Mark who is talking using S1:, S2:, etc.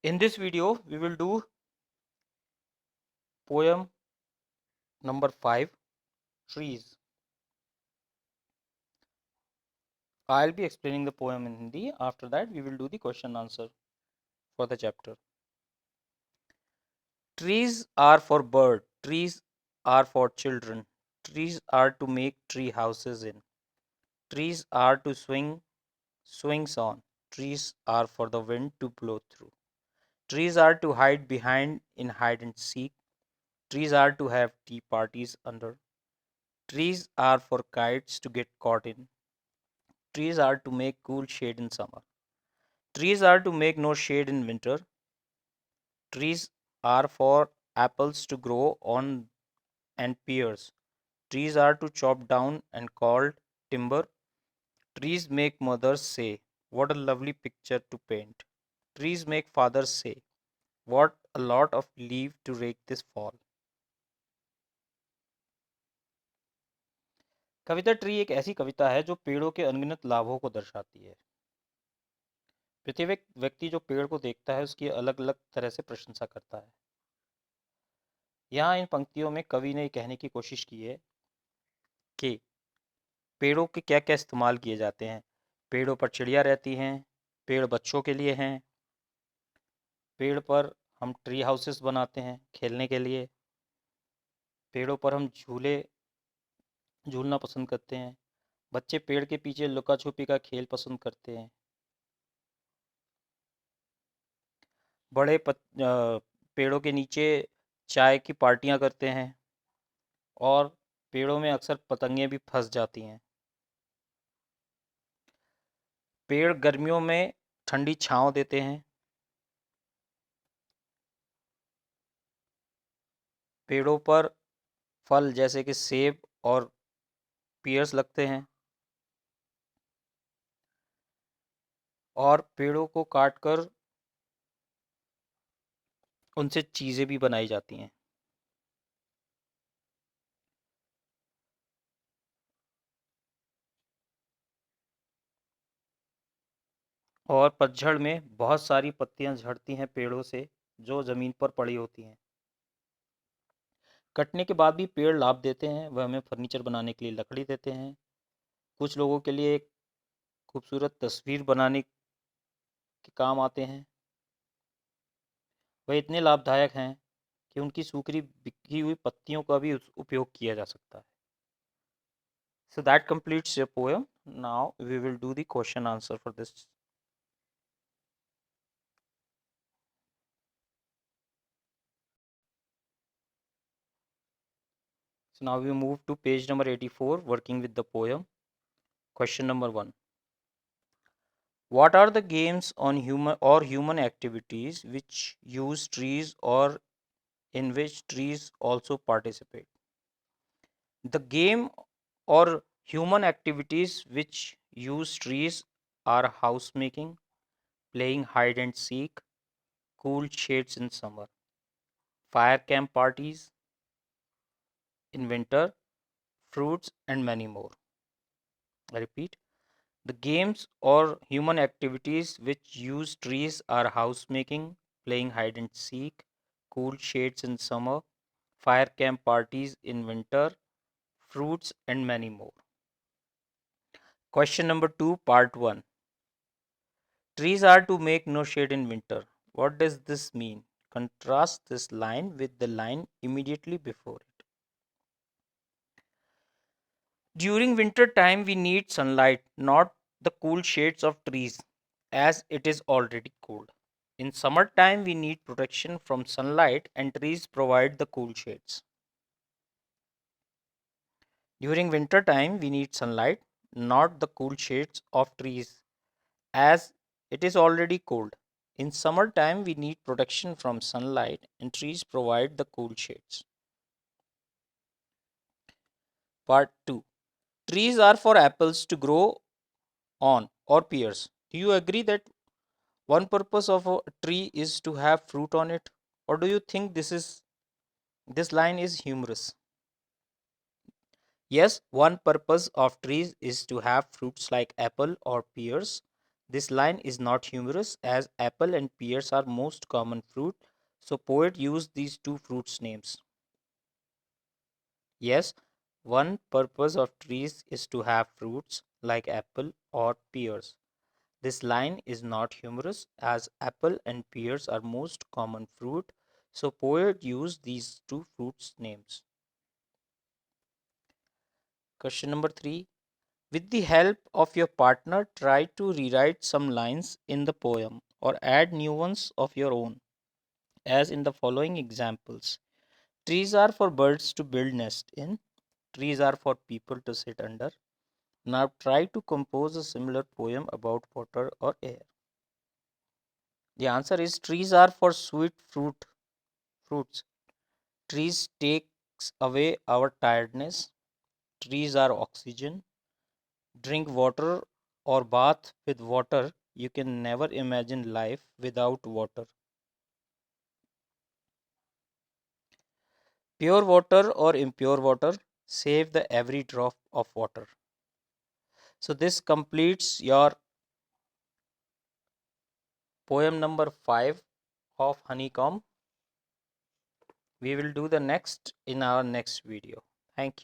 S1: In this video, we will do poem number 5, Trees. I'll be explaining the poem in Hindi. After that, we will do the question answer for the chapter. Trees are for birds. Trees are for children. Trees are to make tree houses in. Trees are to swings on. Trees are for the wind to blow through. Trees are to hide behind in hide and seek. Trees are to have tea parties under. Trees are for kites to get caught in. Trees are to make cool shade in summer. Trees are to make no shade in winter. Trees are for apples to grow on and pears. Trees are to chop down and called timber. Trees make mothers say, "What a lovely picture to paint." Trees make fathers say, "What a lot of leaf to rake this fall." Kavita tree एक ऐसी कविता है जो पेड़ों के अनगिनत लाभों को दर्शाती है। प्रत्येक व्यक्ति जो पेड़ को देखता है उसकी अलग अलग तरह से प्रशंसा करता है। यहाँ इन पंक्तियों में कवि ने कहने की कोशिश की है कि पेड़ों के क्या क्या इस्तेमाल किए जाते हैं। पेड़ों पर चिड़िया रहती हैं, पेड़ बच्चों के लिए हैं, पेड़ पर हम ट्री हाउसेस बनाते हैं खेलने के लिए, पेड़ों पर हम झूलना पसंद करते हैं, बच्चे पेड़ के पीछे लुका छुपी का खेल पसंद करते हैं, पेड़ों के नीचे चाय की पार्टियां करते हैं और पेड़ों में अक्सर पतंगें भी फंस जाती हैं। पेड़ गर्मियों में ठंडी छांव देते हैं। पेड़ों पर फल जैसे कि सेब और पियर्स लगते हैं और पेड़ों को काटकर उनसे चीज़ें भी बनाई जाती हैं। और पतझड़ में बहुत सारी पत्तियां झड़ती हैं पेड़ों से जो ज़मीन पर पड़ी होती हैं। कटने के बाद भी पेड़ लाभ देते हैं, वह हमें फर्नीचर बनाने के लिए लकड़ी देते हैं, कुछ लोगों के लिए एक खूबसूरत तस्वीर बनाने के काम आते हैं। वह इतने लाभदायक हैं कि उनकी सूखी बिखरी हुई पत्तियों का भी उपयोग किया जा सकता है। So that completes your poem. Now we will do the question answer for this. So now we move to page number 84, working with the poem. Question number 1. What are the games on human activities which use trees or in which trees also participate? The game or human activities which use trees are housemaking, playing hide and seek, cool shades in summer, fire camp parties in winter, fruits, and many more. I repeat, the games or human activities which use trees are housemaking, playing hide and seek, cool shades in summer, fire camp parties in winter, fruits, and many more. Question number 2, part 1. Trees are to make no shade in winter. What does this mean? Contrast this line with the line immediately before it. During winter time, we need sunlight, not the cool shades of trees, as it is already cold. In summertime, we need protection from sunlight, and trees provide the cool shades. During winter time, we need sunlight, not the cool shades of trees, as it is already cold. In summertime, we need protection from sunlight, and trees provide the cool shades. Part 2. Trees are for apples to grow on or pears. Do you agree that one purpose of a tree is to have fruit on it? Or do you think this line is humorous? Yes, one purpose of trees is to have fruits like apple or pears. This line is not humorous as apple and pears are most common fruit, so poet used these two fruits names. Yes, one purpose of trees is to have fruits like apple or pears. This line is not humorous as apple and pears are most common fruit, so poet used these two fruits names. Question number 3. With the help of your partner, try to rewrite some lines in the poem or add new ones of your own, as in the following examples. Trees are for birds to build nest in. Trees are for people to sit under. Now try to compose a similar poem about water or air. The answer is trees are for sweet fruits. Trees takes away our tiredness. Trees are oxygen. Drink water or bath with water. You can never imagine life without water. Pure water or impure water, save the every drop of water. So this completes your poem number 5 of Honeycomb. We will do the next in our next video. Thank you.